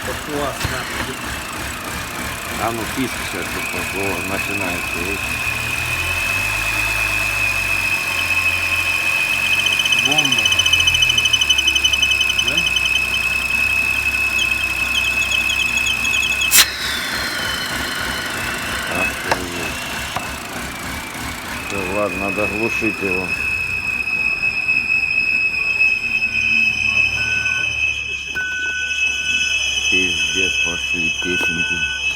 Классно. А ну писк сейчас начинается. Видишь? Бомба. Да? Охуеть. Всё, ладно, надо глушить его. Пиздец, пошли песенки.